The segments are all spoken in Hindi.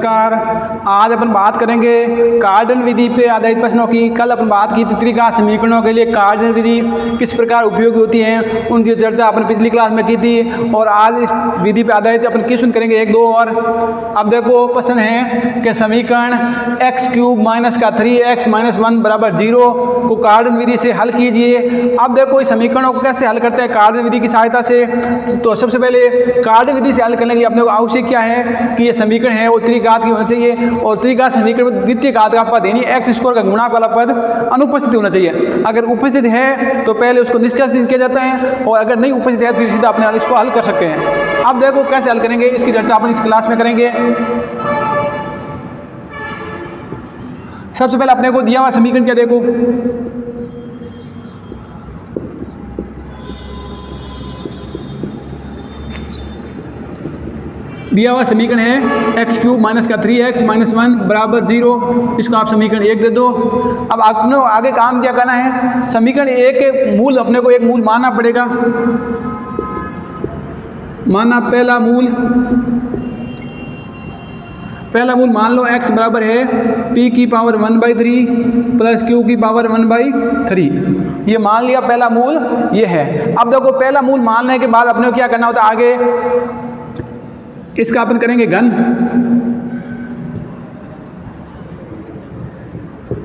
नमस्कार। आज अपन बात करेंगे कार्डन विधि पे आधारित प्रश्नों की। कल अपन बात की थी त्रिघात समीकरणों के लिए कार्डन विधि किस प्रकार उपयोगी होती है, उनकी चर्चा अपन पिछली क्लास में की थी। और आज इस विधि पे आधारित अपन क्वेश्चन करेंगे एक दो और। अब देखो प्रश्न है कि समीकरण x³ - 3x - 1 = 0 को कार्डन विधि से हल कीजिए। अब देखो इस समीकरणों को कैसे हल करते हैं कार्डन विधि की सहायता से। तो सबसे पहले कार्डन विधि से हल करने के लिए अपने को आवश्यक क्या है कि ये समीकरण है वो त्रिघात की होना चाहिए, और त्रिघात समीकरण में द्वितीय घात का पद यानी x² का गुणक वाला पद अनुपस्थित होना चाहिए। अगर उपस्थित है तो पहले उसको निष्कासित किया जाता है, और अगर नहीं उपस्थित है तो फिर सीधा अपने इसको हल कर सकते हैं। अब देखो कैसे हल करेंगे, इसकी चर्चा अपन इस क्लास में करेंगे। सबसे पहले अपने को दिया हुआ समीकरण क्या देखो, दिया हुआ समीकरण है x³ - 3x - 1 = 0। इसको आप समीकरण 1 दे दो। अब आपने आगे काम क्या करना है, समीकरण 1 के मूल अपने को एक मूल मानना पड़ेगा। माना पहला मूल मान लो x बराबर है p⁻⁴ प्लस q⁻⁴। ये मान लिया पहला मूल ये है। अब देखो पहला मूल मानने के बाद अपने को क्या करना होता है, आगे इसका अपन करेंगे घन।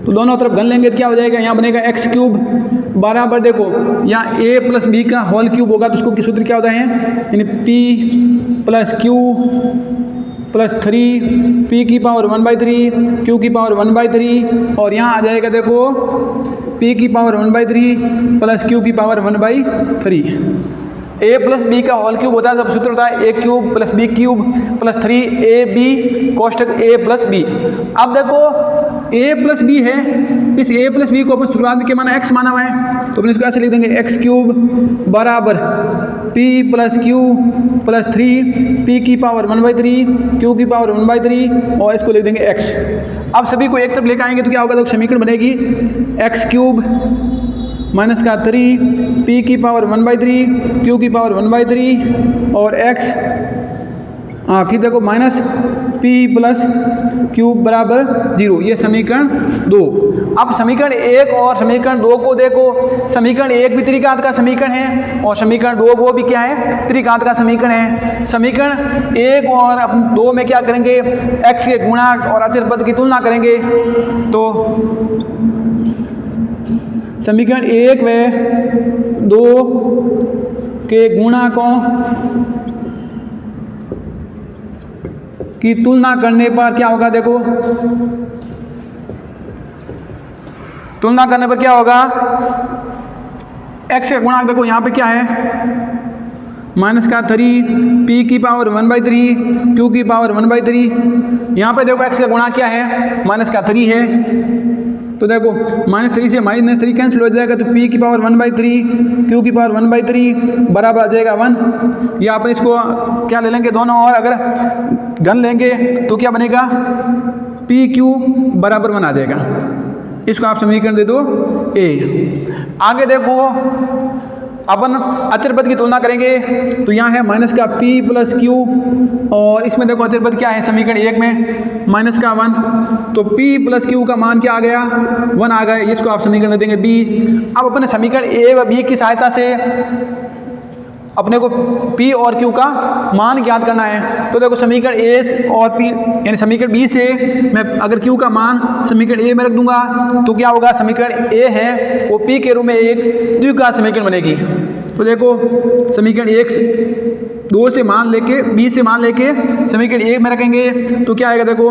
तो दोनों तरफ घन लेंगे तो क्या हो जाएगा, यहाँ बनेगा x³ बराबर देखो यहाँ a + b का होल क्यूब होगा, तो उसको सूत्र क्या होता है यानी p + q + 3 p⁻⁴ q⁻⁴, और यहाँ आ जाएगा देखो p⁻⁴ plus q⁻⁴। a + b का होल क्यूब होता है, सब सूत्र होता है a³ + b³ + 3ab कोष्टक a + b। अब देखो a + b है, इस a + b को अपन शुरुआत में क्या माना, x माना हुआ है, तो अपन इसको ऐसे लिख देंगे x³ बराबर p + q + 3 p⁻⁴ q⁻⁴, और इसको लिख देंगे x। अब सभी को एक तरफ लेकर आएंगे तो क्या होगा, तो समीकरण बनेगी x³ - 3 p⁻⁴ q⁻⁴, और x फिर देखो माइनस p + q बराबर 0। ये समीकरण 2। अब समीकरण 1 और समीकरण 2 को देखो, समीकरण 1 भी त्रिघात का समीकरण है और समीकरण 2 वो भी क्या है, त्रिघात का समीकरण है। समीकरण 1 और 2 में क्या करेंगे, x के गुणक और अचर पद की तुलना करेंगे। तो समीकरण 1 व 2 के गुणकों की तुलना करने पर क्या होगा, देखो तुलना करने पर क्या होगा, x का गुणक देखो यहाँ पे क्या है -3 p⁻⁴ q⁻⁴। यहाँ पे देखो x का गुणक क्या है, -3 है, तो देखो -3 से -3 कैंसिल हो जाएगा, तो p⁻⁴ q⁻⁴ बराबर आ जाएगा 1। या अपन इसको क्या ले लेंगे, दोनों और अगर घन लेंगे तो क्या बनेगा, pq बराबर 1 आ जाएगा। इसको आप समीकरण दे दो a। आगे देखो अपन अचर पद की तुलना करेंगे, तो यहाँ है -p + q, और इसमें देखो अचर पद क्या है समीकरण 1 में -1, तो p + q का मान क्या आ गया, 1 आ गया। इसको आप समीकरण दे देंगे b। अब अपने समीकरण a व b की सहायता से अपने को p और q का मान ज्ञात करना है। तो देखो समीकरण a और p यानी समीकरण b से मैं अगर q का मान समीकरण a में रख दूंगा तो क्या होगा, समीकरण a है वो p के रूप में एक द्विघात समीकरण बनेगी। तो देखो समीकरण 1 से 2 से मान लेके b से मान लेके समीकरण 1 में रखेंगे तो क्या आएगा, देखो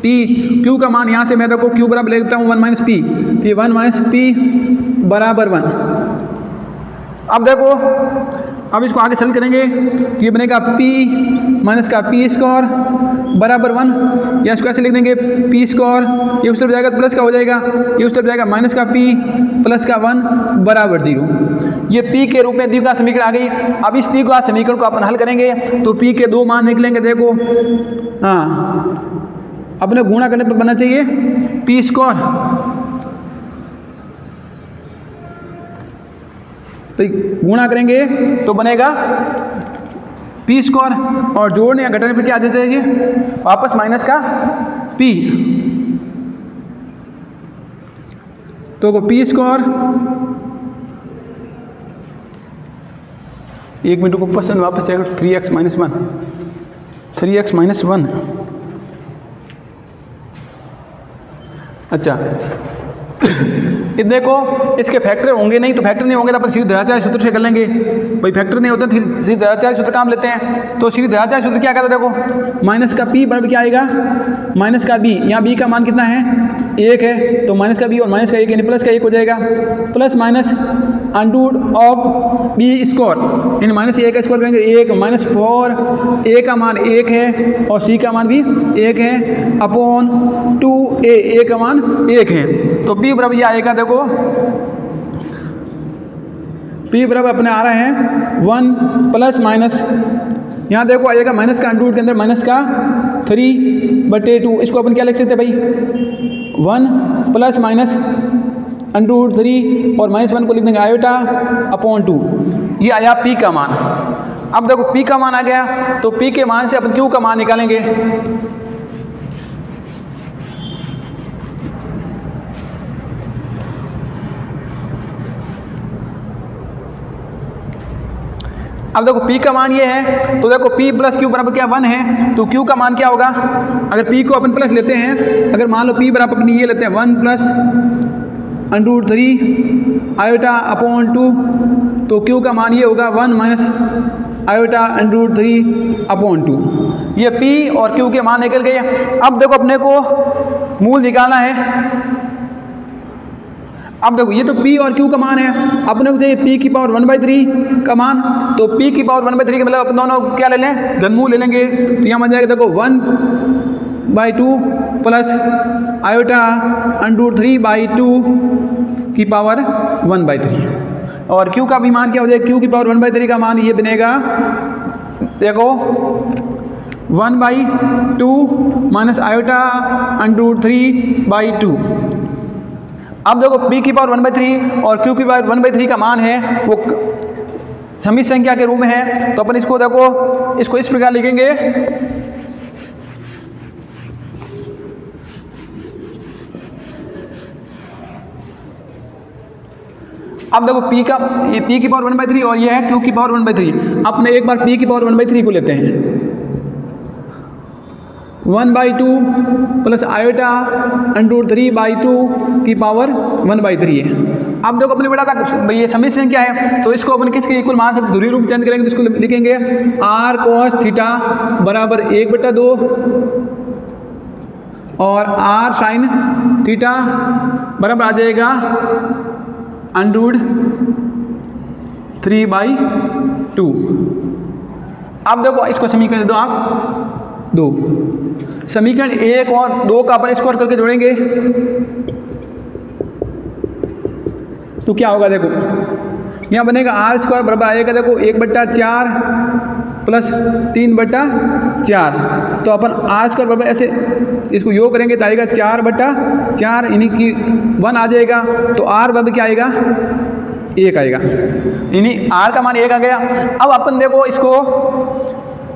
q का मान यहाँ से मैं देखो q बराबर लेता हूँ 1 - p, तो 1 - p बराबर 1। अब देखो अब इसको आगे सरल करेंगे तो ये बनेगा p - p² बराबर 1, या इसको ऐसे लिख देंगे p², ये उस तरफ जाएगा प्लस का हो जाएगा, ये उस तरफ जाएगा -p + 1 बराबर 0। ये p के रूप में द्विघात समीकरण आ गई। अब इस द्विघात समीकरण को अपन हल करेंगे तो p के 2 मान निकलेंगे। देखो अपने गुणा करने पर बनना चाहिए p², तो गुणा करेंगे तो बनेगा पी स्क्वायर, और जोड़ने या घटाने पर क्या आ जाएगी वापस माइनस का पी। तो पी स्क्वायर, एक मिनट को क्वेश्चन वापस जाएगा 3x माइनस 1, 3x माइनस 1। अच्छा ये देखो इसके फैक्टर होंगे नहीं, तो फैक्टर नहीं होंगे तो अपन सीधे द्विआचार्य सूत्र से कर लेंगे। भाई फैक्टर नहीं होता तो सीधे द्विआचार्य सूत्र काम लेते हैं। तो सीधे द्विआचार्य सूत्र क्या कहता है, देखो माइनस का पी बराबर क्या आएगा, माइनस का बी। यहाँ बी का मान कितना है, 1 है, तो माइनस का बी और माइनस का 1 यानी प्लस का 1 हो जाएगा, plus minus under root of B square, यानी माइनस 1 का स्क्वायर करेंगे 1 माइनस 4, ए का मान 1 है और सी का मान भी 1 है, अपॉन 2a, ए का मान 1 है। तो p बराबर ये आएगा, देखो p बराबर अपने आ रहे हैं 1 प्लस माइनस, यहाँ देखो आएगा माइनस का अंडररूट के अंदर माइनस का 3/2, इसको अपन क्या लिख सकते हैं भाई 1 प्लस माइनस अंडररूट 3 और माइनस 1 को लिख देंगे आयोटा अपॉन 2। ये आया p का मान। अब देखो p का मान आ गया, तो p के मान से अपन q का मान निकालेंगे। अब देखो p का मान ये है, तो देखो p प्लस q बराबर क्या 1 है, तो q का मान क्या होगा, अगर p को अपन प्लस लेते हैं, अगर मान लो p बराबर अपनी ये लेते हैं 1 प्लस अंडररूट 3 आयोटा अपॉन 2, तो q का मान ये होगा 1 माइनस आयोटा अंडररूट 3 अपॉन 2। ये p और q के मान निकल गए। अब देखो अपने को मूल निकालना है। अब देखो ये तो p और q का मान है, अपने को चाहिए p की पावर 1/3 का मान, तो p की पावर 1/3 का मतलब अपन दोनों क्या ले लें, घनमूल ले लेंगे। तो यहाँ बन जाएगा देखो 1/2 प्लस आयोटा अंडररूट 3/2 की पावर 1/3, और q का भी मान क्या हो जाएगा, q की पावर 1/3 का मान ये बनेगा, देखो 1/2 माइनस आयोटा अंडररूट 3/2। अब देखो p की पावर 1/3 और q की पावर 1/3 का मान है वो समी संख्या के रूप में है, तो अपन इसको देखो इसको इस प्रकार लिखेंगे, अब देखो p की पावर 1/3 और ये है q की पावर 1/3। अपने एक बार p की पावर 1/3 को लेते हैं, 1/2 प्लस आयोटा अंडररूट 3/2 की पावर 1/3 है। अब देखो अपने बेटा था ये समी संख्या है, तो इसको अपन किसके इक्वल मान सकते, ध्रुवीय रूप चेंज करेंगे तो इसको लिखेंगे r cos थीटा बराबर 1/2 और r sin थीटा बराबर आ जाएगा अंडररूट 3/2। अब देखो इसको समीकरण दो आप 2, समीकरण 1 और 2 का अपन स्क्वायर करके जोड़ेंगे तो क्या होगा, देखो यहाँ बनेगा आर स्क्वायर बराबर आएगा, देखो 1/4 प्लस 3/4, तो अपन आर स्क्वायर बराबर ऐसे इसको योग करेंगे तो आएगा 4/4 यानी कि 1 आ जाएगा, तो आर बराबर क्या आएगा 1 आएगा, यानी आर का मान 1 आ गया। अब अपन देखो इसको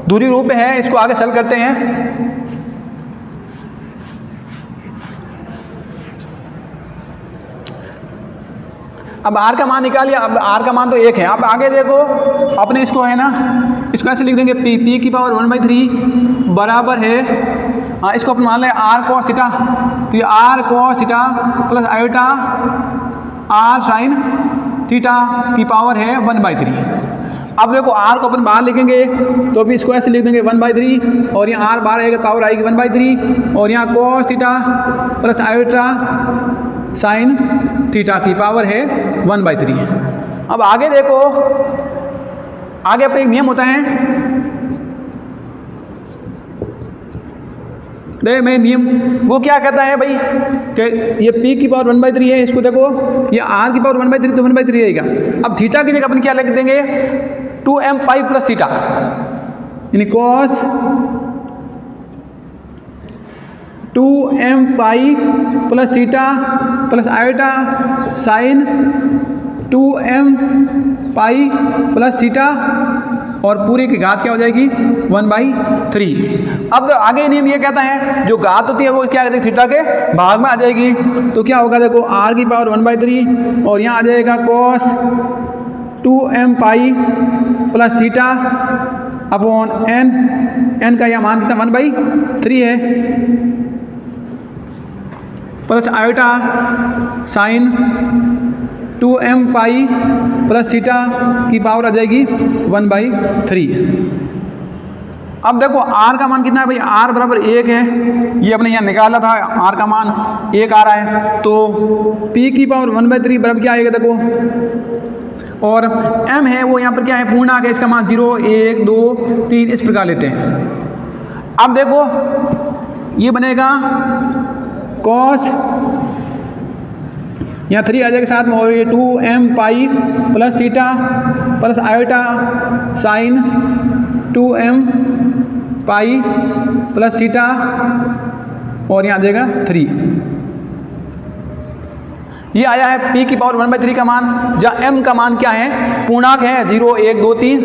दूरी रूप में है, इसको आगे सरल करते हैं। अब r का मान निकालिए, अब r का मान तो 1 है। अब आगे देखो अपने इसको है ना, इसको ऐसे लिख देंगे p की पावर 1/3 बराबर है, हाँ इसको अपन मान लें r cos थीटा, तो ये r cos theta plus iota r sin theta की पावर है 1/3। अब देखो r को अपन बाहर लिखेंगे तो अभी इसको ऐसे लिख देंगे 1/3 और यहाँ r बाहर आएगा पावर आएगी 1/3 और यहाँ cos theta plus iota sine theta की पावर है 1/3। अब आगे देखो, आगे अपने एक नियम होता है, देखिए मैं नियम वो क्या कहता है भाई कि ये p की पावर 1/3 है, इसको देखो ये r की पावर 1/3 तो 1/3 रहेगा। अब थीटा की जगह अपन क्या लिख देंगे 2m पाई प्लस थीटा, यानी cos 2m pi plus theta plus iota sine 2m pi plus theta और पूरे की घात क्या हो जाएगी 1/3। अब तो आगे नियम ये कहता है जो घात होती है वो क्या कहते हैं थीटा के भाग में आ जाएगी। तो क्या होगा देखो r की पावर 1/3 और यहाँ आ जाएगा cos 2m pi plus theta upon n का यह मान कितना 1/3 है plus iota sine 2m pi plus theta की पावर आ जाएगी 1/3। अब देखो r का मान कितना है भाई, r बराबर 1 है, ये अपने यहाँ निकाला था, r का मान 1 आ रहा है, तो p की पावर 1/3 बराबर क्या आएगा देखो, और m है वो यहाँ पर क्या है पूर्णांक है, इसका मान 0 1 2 3 इस प्रकार लेते हैं। अब देखो ये बनेगा cos यहाँ 3 आ जाएगा साथ में और ये 2m pi plus theta plus iota sine 2m pi plus theta और यहाँ आ जाएगा 3। ये आया है p की पावर 1/3 का मान, जहाँ m का मान क्या है पूर्णांक है 0 1 2 3।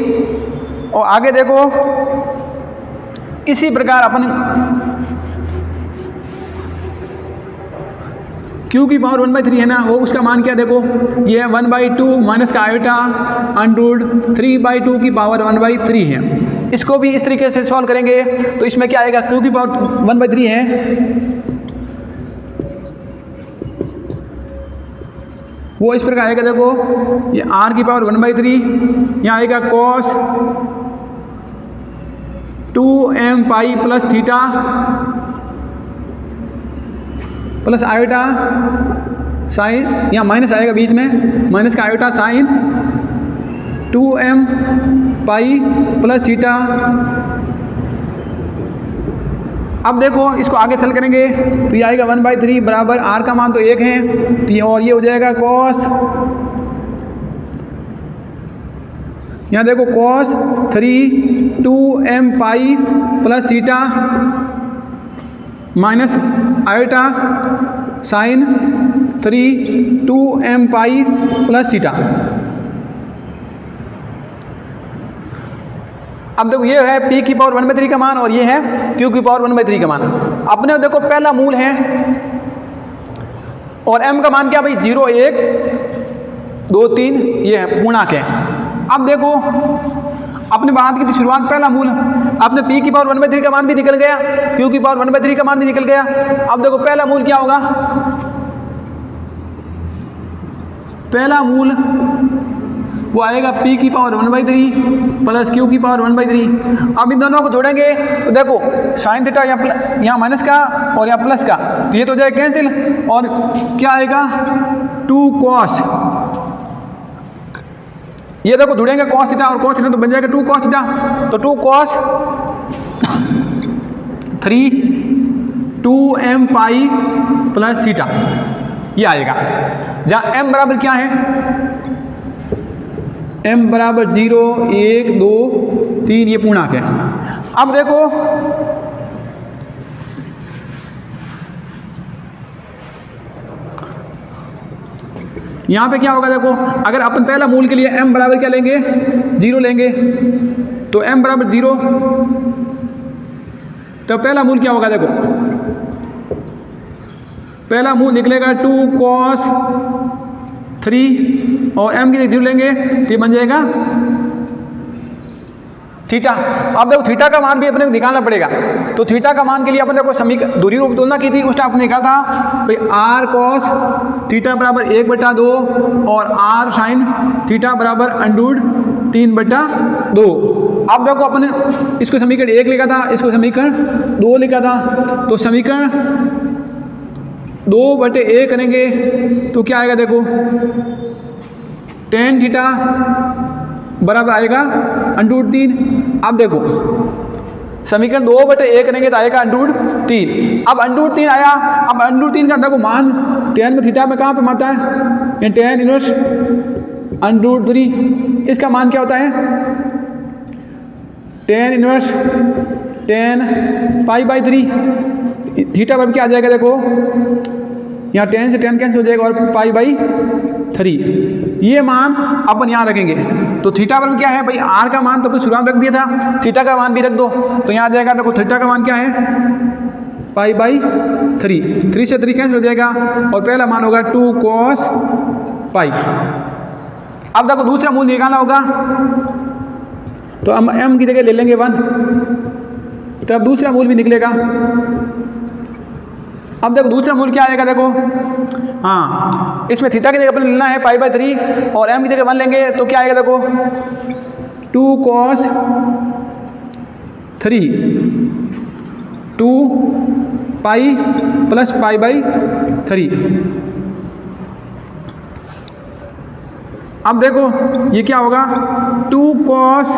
और आगे देखो इसी प्रकार अपन q की पावर 1/3 है ना, वो उसका मान क्या देखो ये 1/2 माइनस का आयोटा अंडरूट 3/2 की पावर 1/3 है। इसको भी इस तरीके से सॉल्व करेंगे तो इसमें क्या आएगा q की पावर 1/3 है, वो इस प्रकार आएगा देखो ये r की पावर 1/3 यहाँ आएगा cos 2m pi plus theta plus iota sine, यहाँ माइनस आएगा बीच में, माइनस का iota sine 2m pi plus theta. अब देखो इसको आगे सेल करेंगे तो ये आएगा 1/3 बराबर r का मान तो 1 है तो ये, और ये हो जाएगा cos, यहाँ देखो cos 3 2m pi plus theta minus iota sine 3 2m pi plus theta. अब देखो ये है p की पावर 1/3 का मान और ये है q की पावर 1/3 का मान। अपने देखो पहला मूल है और m का मान क्या भाई 0 1 2 3 ये है पूर्णांक है। अब देखो अपने बात की थी शुरुआत पहला मूल, अपने p की पावर 1/3 का मान भी निकल गया, q की पावर 1/3 का मान भी निकल गया। अब देखो पहला मूल क्या होगा, पहला मूल वो आएगा p की पावर 1/3 प्लस q की पावर 1/3। अब इन दोनों को जोड़ेंगे तो देखो साइन थीटा यहाँ माइनस का और यहाँ प्लस का, तो ये तो जाएगा कैंसिल और क्या आएगा 2 cos, ये देखो जुड़ेंगे cos थीटा और cos थीटा तो बन जाएगा 2 cos थीटा, तो 2 cos 3 2m pi plus theta ये आएगा, जहाँ m बराबर क्या है m बराबर 0 1 2 3 ये पूर्णांक है। अब देखो यहाँ पे क्या होगा देखो, अगर अपन पहला मूल के लिए m बराबर क्या लेंगे 0 लेंगे तो m बराबर 0, तो पहला मूल क्या होगा देखो, पहला मूल निकलेगा 2 cos 3 और m की जगह 0 लेंगे तो ये बन जाएगा थीटा। अब देखो थीटा का मान भी अपने को निकालना पड़ेगा, तो थीटा का मान के लिए अपन देखो समीकरण दूरी रूप तुलना की थी, उस टाइम आपने निकाला था भाई r cos थीटा बराबर 1/2 और r साइन थीटा बराबर अंडरूट 3/2। अब देखो अपने इसको समीकरण 1 लिखा था, इसको समीकरण 2 लिखा था, तो समीकरण 2/1 करेंगे तो क्या आएगा देखो tan थीटा बराबर आएगा अंडरूट 3। अब देखो समीकरण 2/1 करेंगे तो आएगा अंडरूट 3। अब अंडरूट 3 आया, अब अंडरूट 3 का देखो मान tan में थीटा में कहाँ पे माता है, tan इनवर्स अंडरूट 3, इसका मान क्या होता है tan इनवर्स tan π/3, थीटा पर क्या आ जाएगा देखो यहाँ tan से tan कैंसिल हो जाएगा और π/3, ये मान अपन यहाँ रखेंगे। तो थीटा पर क्या है भाई, आर का मान तो अपने शुरुआत में रख दिया था, थीटा का मान भी रख दो, तो यहाँ आ जाएगा देखो थीटा का मान क्या है पाई बाई 3, 3 से 3 कैंसिल हो जाएगा और पहला मान होगा 2 cos पाई। अब देखो दूसरा मूल निकालना होगा, तो हम m की जगह ले लेंगे 1, तो अब दूसरा मूल भी निकलेगा। अब देखो दूसरा मूल क्या आएगा, देखो हाँ इसमें थीटा की जगह पर लेना है पाई बाई 3 और m की जगह 1 लेंगे तो क्या आएगा, देखो 2 cos 3 2 pi plus pi by 3। अब देखो ये क्या होगा 2 cos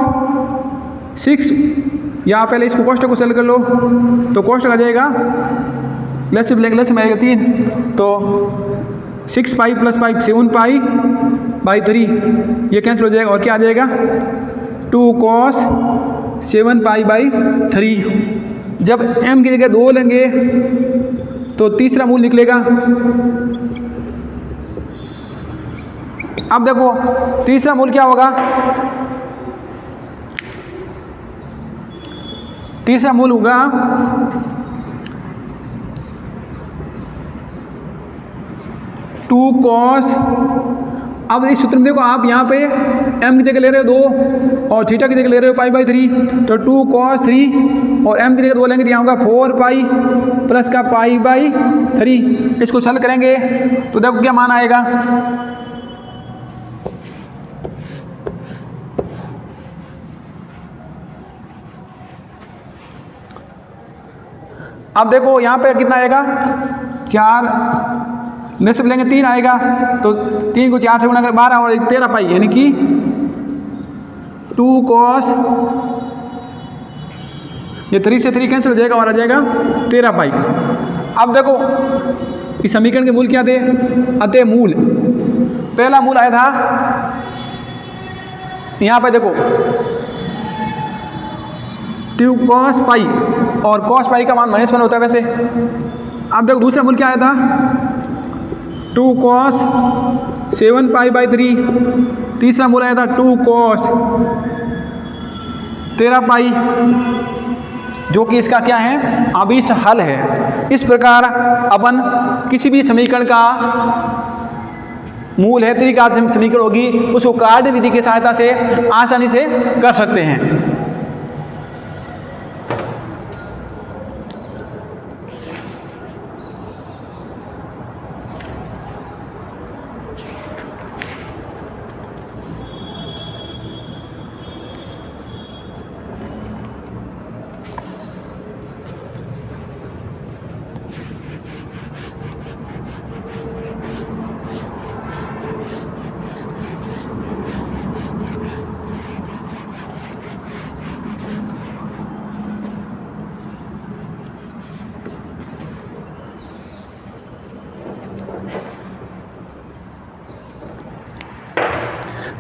6, यहाँ पहले इसको कोष्ठक को सेल कर लो, तो कोष्ठक आ जाएगा लेस में आएगा 3, तो 6 pi plus pi 7 pi by 3, ये कैंसिल हो जाएगा और क्या आ जाएगा 2 cos 7 पाई बाई 3। जब m की जगह 2 लेंगे तो तीसरा मूल निकलेगा। अब देखो तीसरा मूल क्या होगा, तीसरा मूल होगा 2 cos, अब इस सूत्र में देखो आप यहाँ पे m की जगह ले रहे हो 2 और थीटा की जगह ले रहे हो पाई बाई 3, तो 2 cos 3 और m की जगह 2 लेंगे तो यहाँ होगा 4 पाई प्लस का पाई बाई 3। इसको हल करेंगे तो देखो क्या मान आएगा, अब देखो यहाँ पे कितना आएगा 4 में से लेंगे 3 आएगा, तो 3 को 4 से गुणा कर 12 और 13 पाई, यानी कि 2 cos, ये 3 से 3 कैंसिल हो जाएगा और आ जाएगा 13 पाई। अब देखो इस समीकरण के मूल क्या थे, अतः मूल पहला मूल आया था यहाँ पे देखो 2 cos पाई और cos पाई का मान -1 होता है वैसे। अब देखो दूसरा मूल क्या आया था 2 cos 7 पाई बाई 3, तीसरा मूल आया था 2 cos 13 पाई, जो कि इसका क्या है अभीष्ट हल है। इस प्रकार अपन किसी भी समीकरण का मूल है त्रिघात समीकरण होगी उसको कार्य विधि की सहायता से आसानी से कर सकते हैं।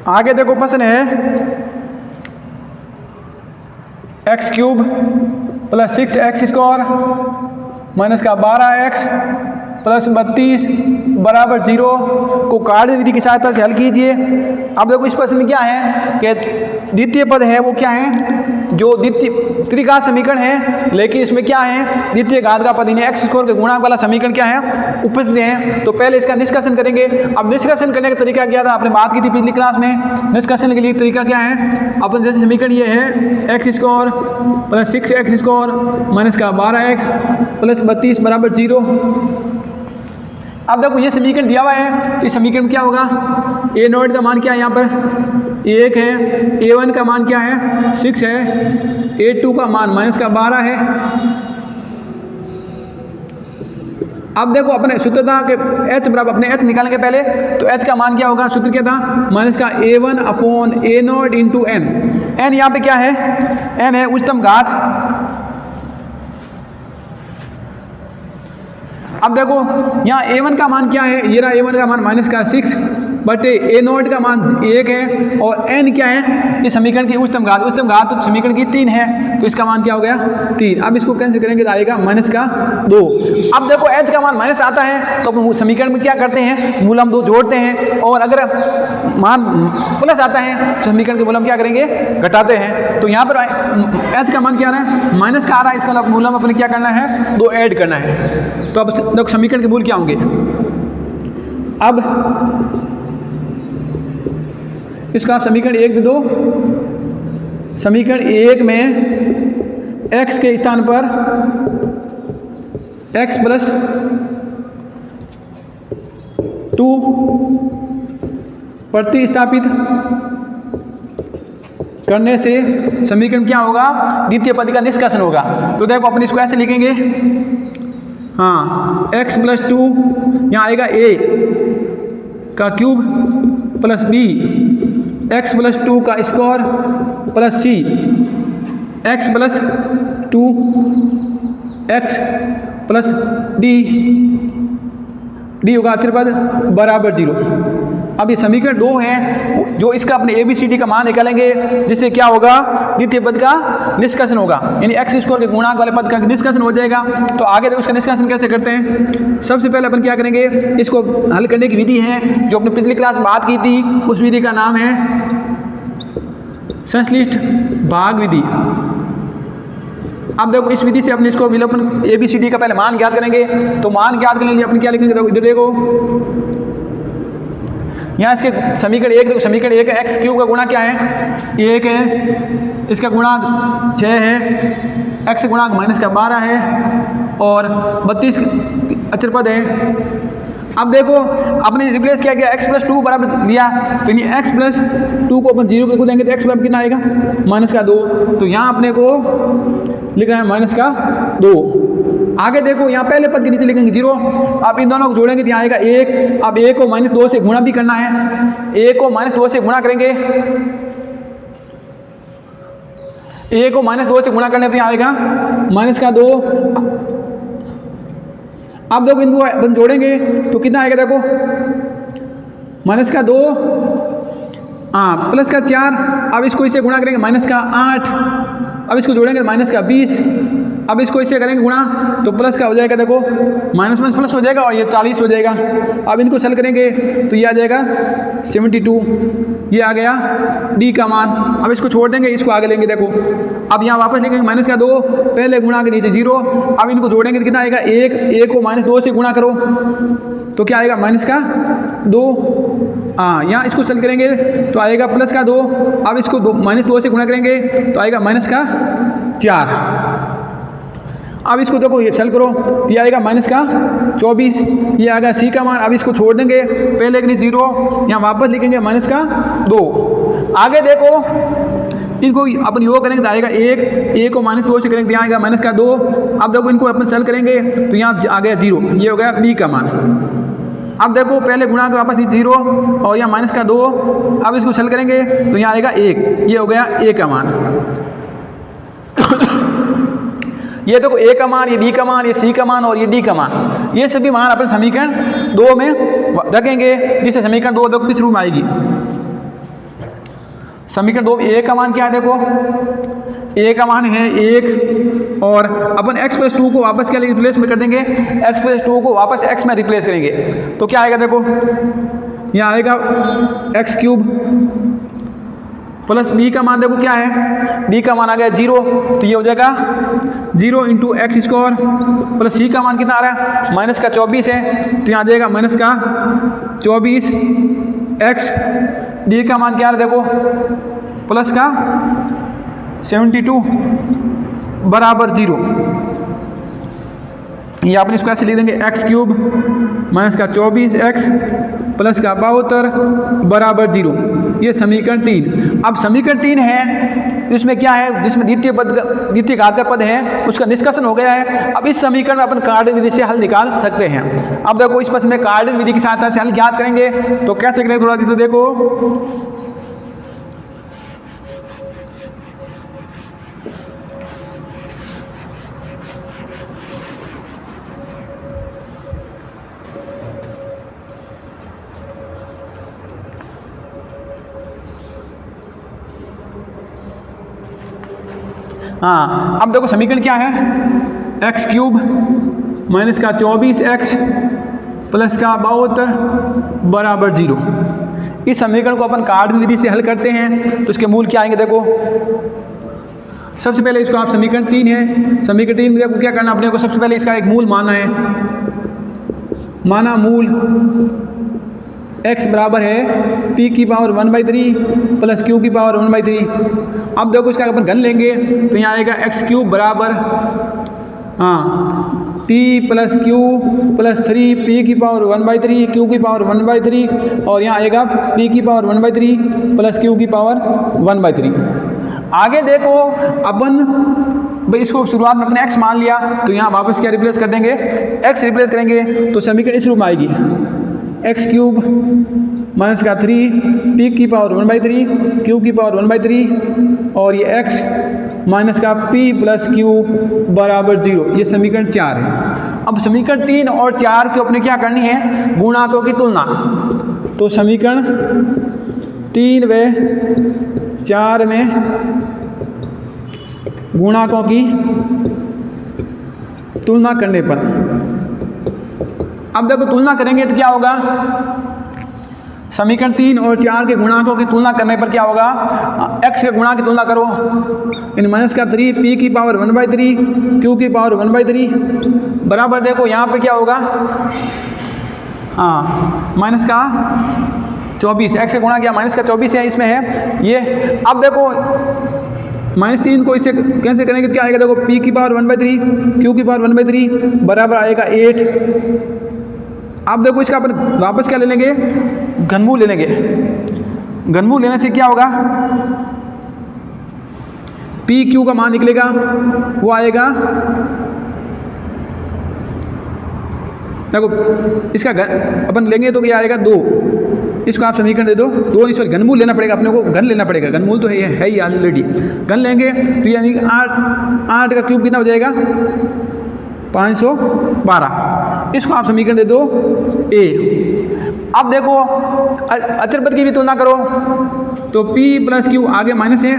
आगे देखो प्रश्न है x³ प्लस 6x² माइनस का 12x प्लस 32 बराबर 0 को कार्य विधि की सहायता से हल कीजिए। अब देखो इस प्रश्न में क्या है कि द्वितीय पद है वो क्या है, जो द्वितीय त्रिघात समीकरण है, लेकिन इसमें क्या है द्वितीय घात का पद यानी x² के गुणांक वाला समीकरण क्या है उपस्थित है। तो पहले इसका निष्कर्षण करेंगे। अब निष्कर्षण करने का तरीका क्या था, आपने बात की थी पिछली क्लास में। निष्कर्षण के लिए तरीका क्या है, अपन जैसे समीकरण ये है x² प्लस 6x² माइनस का 12x प्लस 32 बराबर 0। अब देखो ये समीकरण दिया हुआ है, तो इस समीकरण में क्या होगा, a0 का मान क्या है, यहाँ पर 1 है, a1 का मान क्या है 6 है, a2 का मान माइनस का 12 है। अब देखो अपने सूत्र था कि h बराबर, अपने h निकालेंगे पहले, तो h का मान क्या होगा, सूत्र क्या था माइनस का a1 upon a0 into n। n यहाँ पे क्या है, n है उच्चतम घात। अब देखो यहाँ a1 का मान क्या है, ये रहा a1 का मान माइनस का 6 बटे ए नॉट का मान 1 है और n क्या है, इस समीकरण की उच्चतम घात तो समीकरण की 3 है, तो इसका मान क्या हो गया 3। अब इसको कैंसिल करेंगे तो आएगा -2। अब देखो h का मान माइनस आता है तो अपन समीकरण में क्या करते हैं, मूलम 2 जोड़ते हैं, और अगर मान प्लस आता है तो समीकरण के मूलम क्या करेंगे, घटाते हैं। तो यहाँ पर h का मान क्या आ रहा है, माइनस का आ रहा है, इसका मूलम अपने क्या करना है, 2 ऐड करना है। तो अब देखो समीकरण के मूल क्या होंगे। अब इसका आप समीकरण 1 दे दो, समीकरण 1 में x के स्थान पर x प्लस 2 प्रतिस्थापित करने से समीकरण क्या होगा, द्वितीय पद का निष्कर्षण होगा। तो देखो अपन इसको ऐसे लिखेंगे, हाँ x प्लस 2 यहाँ आएगा a का cube plus b x plus 2 का square plus c x plus 2 x plus d होगा अचर पद बराबर 0। अब ये समीकरण 2 है, जो इसका अपने ABCD का मान निकालेंगे, जिससे क्या होगा, द्वितीय पद का निष्कर्षण होगा, यानी x स्क्वायर के गुणांक वाले पद का निष्कर्षण हो जाएगा। तो आगे उसका निष्कर्षण कैसे करते हैं, सबसे पहले अपन क्या करेंगे, इसको हल करने की विधि है जो अपने पिछली क्लास में बात की थी, उस विधि का नाम है संश्लिष्ट भाग विधि। अब देखो इस विधि से अपने इसको विलोपन ABCD का पहले मान ज्ञात करेंगे। तो मान ज्ञात करने के लिए अपन क्या लिखेंगे, इधर देखो, यहाँ इसके समीकरण 1 देखो, समीकरण 1 है, एक्स क्यूब का गुणा क्या है, 1 है, इसका गुणांक 6 है, x गुणांक -12 है और 32 अचर पद है। अब देखो अपने रिप्लेस किया गया, x प्लस 2 बराबर लिया, तो ये x प्लस 2 को अपन 0 के को देंगे तो x बराबर कितना आएगा, -2। तो यहाँ अपने को लिखना है -2। आगे देखो यहाँ पहले पद के नीचे लिखेंगे 0। अब इन दोनों को जोड़ेंगे तो यहाँ आएगा 1। अब 1 को -2 से गुणा भी करना है, 1 को -2 से गुणा करेंगे, 1 को -2 से गुणा करने पर आएगा -2। अब देखो इनको अपन जोड़ेंगे तो कितना आएगा, देखो -2 हाँ प्लस का 4। अब इसको इससे गुणा करेंगे -8। अब इसको जोड़ेंगे -20। अब इसको इससे करेंगे गुणा तो प्लस का हो जाएगा, देखो माइनस प्लस हो जाएगा और ये 40 हो जाएगा। अब इनको हल करेंगे तो ये आ जाएगा 72, ये आ गया डी का मान। अब इसको छोड़ देंगे, इसको आगे लेंगे, देखो अब यहाँ वापस लिखेंगे -2, पहले गुणा के नीचे 0। अब इनको जोड़ेंगे तो कितना आएगा, 1 को -2 से गुणा करो तो क्या आएगा -2। हाँ यहाँ इसको हल करेंगे तो आएगा +2। अब इसको -2 से गुणा करेंगे तो आएगा -4। अब इसको देखो ये हल करो, ये आएगा -24, ये आएगा सी का मान। अब इसको छोड़ देंगे, पहले के लिए 0, यहाँ वापस लिखेंगे -2। आगे देखो इनको अपन योग करेंगे तो आएगा 1 को -2 से करेंगे तो यहाँ आएगा -2। अब देखो इनको अपन हल करेंगे तो यहाँ आ गया 0, ये हो गया बी का मान। अब देखो पहले गुणा के वापस 0 और यहाँ -2। अब इसको हल करेंगे तो यहाँ आएगा 1, ये हो गया ए का मान। ये देखो ए का मान, ये बी का मान, ये सी का मान और ये डी का मान, ये सभी मान अपन समीकरण 2 में रखेंगे, जिससे समीकरण 2 देखो किस रूप में आएगी। समीकरण 2 ए का मान क्या है, देखो ए का मान है 1 और अपन x प्लस 2 को वापस क्या रिप्लेस में कर देंगे, x प्लस 2 को वापस x में रिप्लेस करेंगे तो क्या आएगा, देखो यहाँ आएगा x क्यूब प्लस b का मान, देखो क्या है, b का मान आ गया 0, तो ये हो जाएगा 0 × x स्क्वायर प्लस c का मान कितना आ रहा है, -24 है, तो यहाँ आ जाएगा -24 x। d का मान क्या आ रहा है, देखो प्लस का 72 बराबर 0। ये आपने इसको ऐसे लिख देंगे, x क्यूब -24x प्लस का 72 बराबर 0। ये समीकरण 3। अब समीकरण 3 है, इसमें क्या है, जिसमें द्वितीय घात का पद है उसका निष्कर्षण हो गया है। अब इस समीकरण में अपन कार्डिन विधि से हल निकाल सकते हैं। अब देखो इस प्रश्न में कार्डिन विधि की सहायता से हल ज्ञात करेंगे तो कैसे करेंगे, थोड़ा तो देखो हाँ, अब देखो समीकरण क्या है, एक्स क्यूब माइनस का 24x प्लस का 72 बराबर 0। इस समीकरण को अपन कार्ड विधि से हल करते हैं तो इसके मूल क्या आएंगे। देखो सबसे पहले इसको आप समीकरण 3 है, समीकरण 3 में देखो क्या करना अपने को, सबसे पहले इसका एक मूल माना है, माना मूल x बराबर है p की पावर 1/3 प्लस q की पावर 1/3। अब देखो इसका अपन घन लेंगे तो यहाँ आएगा x क्यूब बराबर p plus q plus 3 p की पावर 1/3 q की पावर 1/3 और यहाँ आएगा p की पावर 1/3 प्लस q की पावर 1/3। आगे देखो अपन भाई इसको शुरुआत में अपने x मान लिया तो यहाँ वापस क्या रिप्लेस कर देंगे, x रिप्लेस करेंगे तो समीकरण इस रूप में आएगी, एक्स क्यूब माइनस का 3 p की पावर 1/3 q की पावर 1/3 और ये x माइनस का p प्लस q बराबर 0। ये समीकरण 4 है। अब समीकरण 3 और 4 के अपने क्या करनी है, गुणांकों की तुलना। तो समीकरण 3 व 4 में गुणांकों की तुलना करने पर, अब देखो तुलना करेंगे तो क्या होगा, समीकरण 3 और 4 के गुणांकों की तुलना करने पर क्या होगा, x के गुणा की तुलना करो, इन माइनस का 3 p की पावर 1/3 q की पावर 1/3 बराबर देखो यहाँ पे क्या होगा, हाँ माइनस का 24, x का गुणा किया माइनस का 24 है इसमें है ये। अब देखो -3 को इससे कैंसिल करेंगे तो क्या आएगा, देखो p की पावर 1/3 q की पावर 1/3 बराबर आएगा 8। अब देखो इसका अपन वापस क्या ले लेंगे, घनमूल ले लेंगे। घनमूल लेने से क्या होगा, पी क्यू का मान निकलेगा वो आएगा, देखो इसका अपन लेंगे तो क्या आएगा 2, इसको आप समीकरण दे दो 2, इस वक्त घनमूल लेना पड़ेगा अपने को, घन लेना पड़ेगा, घनमूल तो है ही ऑलरेडी। घन लेंगे तो यानी 8 का क्यूब कितना हो जाएगा 512, इसको आप समीकरण दे दो a। अब देखो अचर पद की भी तुलना करो तो p प्लस q आगे माइनस है,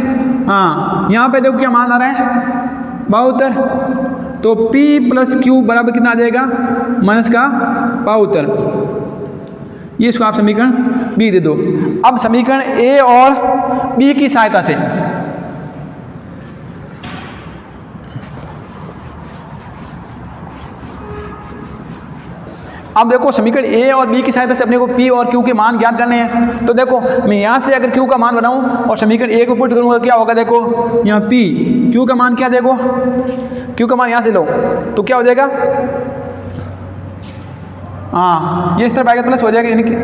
हाँ यहाँ पे देखो क्या मान आ रहा है 72, तो p प्लस q बराबर कितना आ जाएगा माइनस का 72। ये इसको आप समीकरण b दे दो। अब समीकरण a और b की सहायता से अब देखो समीकरण a और b की सहायता से अपने को p और q के मान ज्ञात करने हैं। तो देखो मैं यहाँ से अगर q का मान बनाऊँ और समीकरण a को पुट करूँगा क्या होगा, देखो यहाँ p q का मान क्या, देखो q का मान यहाँ से लो तो क्या हो जाएगा, हाँ ये इस तरफ आएगा प्लस हो जाएगा, यानी कि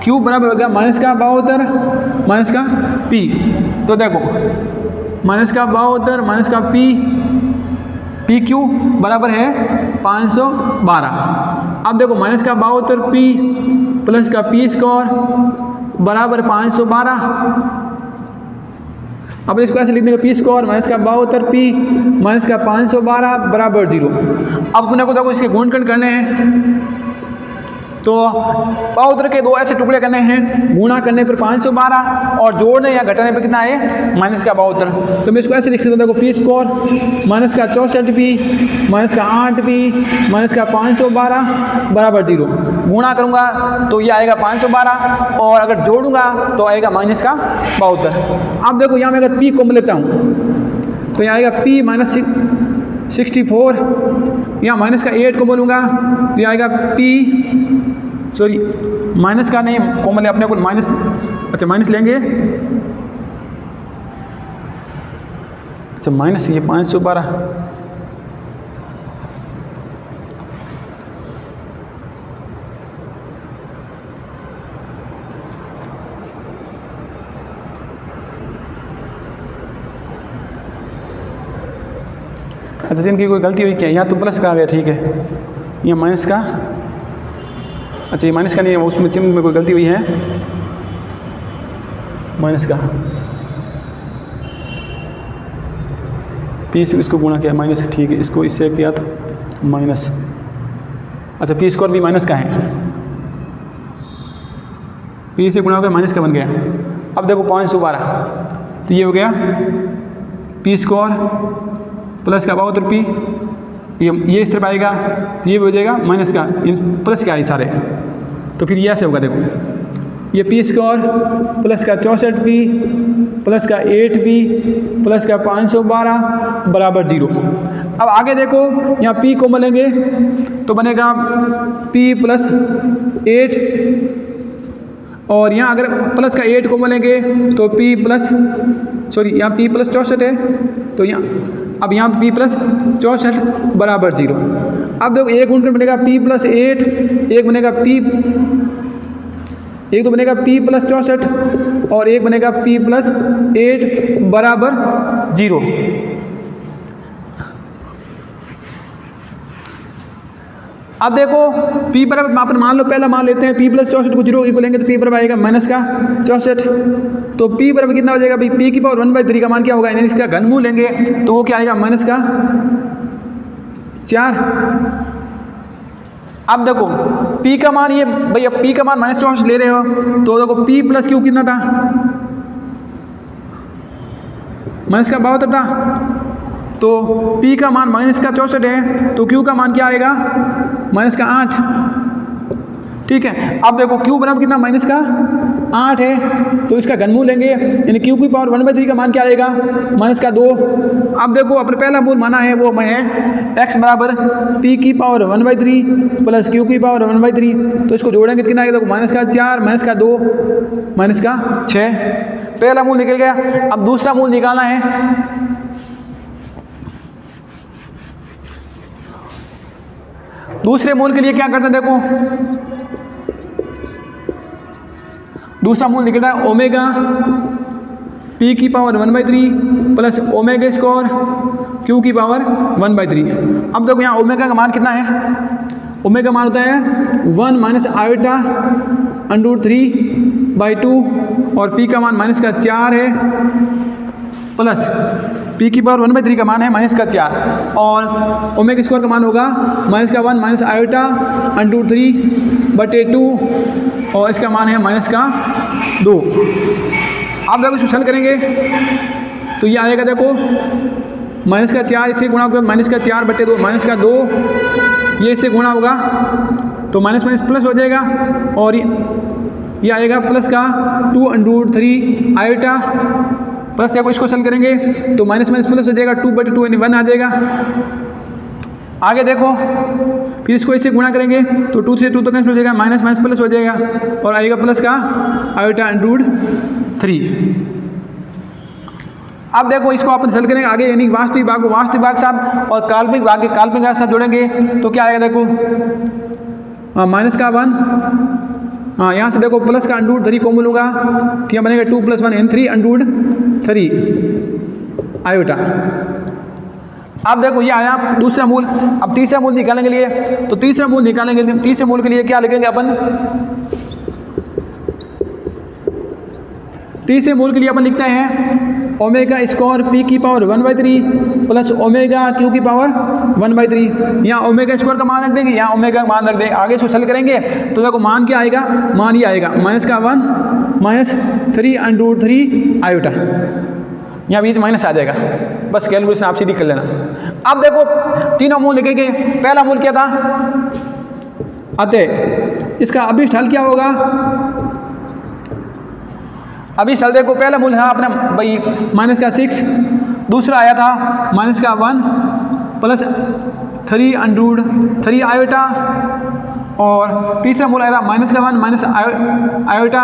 q बराबर हो गया माइनस का 72 माइनस का p। तो देखो माइनस का 72 माइनस का पी क्यू बराबर है 512। अब देखो माइनस का 72 p प्लस का p स्क्वायर बराबर 512। अब इसको ऐसे लिख देंगे p स्क्वायर माइनस का 72 p माइनस का 512 बराबर 0। अब अपने को देखो इसके गुणनखंड करने हैं तो 72 के 2 ऐसे टुकड़े करने हैं, गुणा करने पर 512 और जोड़ने या घटाने पर कितना है माइनस का 72। तो मैं इसको ऐसे लिख सकता हूँ, देखो पी स्क्वायर माइनस का 64p माइनस का 8p माइनस का 512 बराबर 0। गुणा करूँगा तो ये आएगा 512 और अगर जोड़ूंगा तो आएगा माइनस का 72। अब देखो यहाँ मैं अगर p कॉमन लेता हूँ तो यहाँ आएगा p माइनस 64, यहाँ माइनस का 8 को बोलूँगा तो ये आएगा p, सॉरी माइनस का नहीं कॉमन ले अपने को माइनस, अच्छा माइनस लेंगे, अच्छा माइनस ये 512 अच्छा इनकी कोई गलती हुई क्या, यहाँ तो प्लस का आ गया, ठीक है यहाँ माइनस का, अच्छा ये माइनस का नहीं है, उसमें चिन्ह में कोई गलती हुई है, माइनस का पी से इसको गुणा किया माइनस, ठीक है इसको इससे किया तो माइनस, अच्छा पी स्क्वायर भी माइनस का है, पी से गुणा होकर माइनस का बन गया। अब देखो 512 तो ये हो गया पी स्क्वायर प्लस का पावर पी, ये इस तरफ आएगा तो ये भी हो जाएगा माइनस का प्लस का है सारे, तो फिर ये ऐसे होगा। देखो ये पी स्क्वायर प्लस का 64p प्लस का 8p प्लस का 512 बराबर 0। अब आगे देखो यहाँ p को मिलेंगे तो बनेगा p प्लस 8, और यहाँ अगर प्लस का 8 को मिलेंगे तो p प्लस यहाँ p प्लस 64 है, तो यहाँ अब यहाँ p प्लस 64 बराबर 0। अब देखो एक गुणन बनेगा p प्लस 8, एक बनेगा p, एक तो बनेगा p प्लस 64 और एक बनेगा p प्लस 8 बराबर 0। अब देखो p पर अपन मान लो पहला मान लेते हैं p प्लस 64 को 0 को लेंगे तो p पर आएगा माइनस का 64, तो p पर कितना हो जाएगा भाई, p की पावर 1/3 का मान क्या होगा, यानी इसका घनमूल लेंगे तो वो क्या आएगा माइनस का 4। अब देखो p का मान, ये भैया p का मान माइनस 64 ले रहे हो तो देखो p प्लस क्यू कितना था, माइनस का 72 था, तो p का मान माइनस का 64 है तो q का मान क्या आएगा माइनस का 8। ठीक है, अब देखो q बराबर कितना माइनस का 8 है, तो इसका घनमूल लेंगे यानी q की पावर 1/3 का मान क्या आएगा माइनस का 2। अब देखो अपने पहला मूल माना है वो है x बराबर p की पावर 1/3 प्लस q की पावर 1/3, तो इसको जोड़ेंगे कितना आएगा, देखो माइनस का 4 माइनस का 2 माइनस का 6, पहला मूल निकल गया। अब दूसरा मूल निकालना है, दूसरे मूल के लिए क्या करते हैं, देखो दूसरा मूल निकलता है ओमेगा p की power 1/3 plus omega square q की पावर 1/3। अब देखो यहाँ ओमेगा का मान कितना है, ओमेगा मान होता है 1 माइनस आयोटा √3/2 और p का मान माइनस का 4 है प्लस p की पावर 1/3 का मान है माइनस का 4 और ओमेगा स्क्वायर का मान होगा माइनस का 1 माइनस आयोटा √3/2 और इसका मान है माइनस का 2। अब देखो इसको हल करेंगे तो ये आएगा, देखो माइनस का 4 इससे गुणा होगा माइनस का 4/2 माइनस का 2, ये इससे गुणा होगा तो माइनस माइनस प्लस हो जाएगा और ये आएगा प्लस का 2√3 आयोटा प्लस, देखो इसको हल करेंगे तो माइनस माइनस प्लस हो जाएगा 2/2 यानी 1 आ जाएगा। आगे देखो फिर इसको इससे गुणा करेंगे तो 2 से 2 तो कैंसिल हो जाएगा, माइनस माइनस प्लस हो जाएगा और आएगा प्लस का आयोटा √3। अब देखो इसको अपन हल करेंगे आगे, यानी वास्तविक भाग को वास्तविक भाग साथ और काल्पनिक भाग के काल्पनिक भाग साथ जोड़ेंगे तो क्या आएगा, देखो माइनस का 1, हाँ यहाँ से देखो प्लस का √3 को मिलूंगा तो यहाँ बनेगा 2 + 1 यानी 3√3 आयोटा। अब देखो ये आया दूसरा मूल। अब तीसरा मूल निकालने के लिए, तो तीसरा मूल निकालने के लिए तीसरे मूल के लिए क्या लिखेंगे अपन, तीसरे मूल के लिए अपन लिखते हैं ओमेगा स्क्वायर p की पावर 1/3 प्लस ओमेगा q की पावर 1/3। यहाँ ओमेगा स्क्वायर का मान रख देंगे, यहाँ ओमेगा का मान रख देंगे। आगे इसको हल करेंगे तो देखो मान क्या आएगा, मान ये आएगा माइनस का 1 माइनस 3√3 आयोटा, यहाँ बीच माइनस आ जाएगा। बस कैलकुलेशन आप सीधी कर लेना। अब देखो तीनों मूल लिखेंगे। पहला मूल क्या था, अतः इसका अभिष्ट हल क्या होगा, अभी चल देखो पहला मूल है अपना भाई माइनस का 6, दूसरा आया था माइनस का 1 प्लस 3√3 आयोटा और तीसरा मूल आया था माइनस का 1 माइनस आयोटा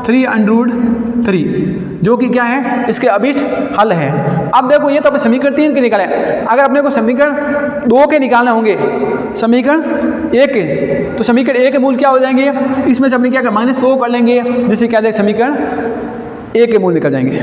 3√3 जो कि क्या है, इसके अभिष्ट हल है। अब देखो ये तो अपने समीकरण 3 के निकाले, अगर अपने को समीकरण 2 के निकालने होंगे, समीकरण 1 के, तो समीकरण 1 के मूल क्या हो जाएंगे, इसमें से अपने क्या कर -2 कर लेंगे, जिससे क्या जाएगा समीकरण 1 के मूल निकल जाएंगे।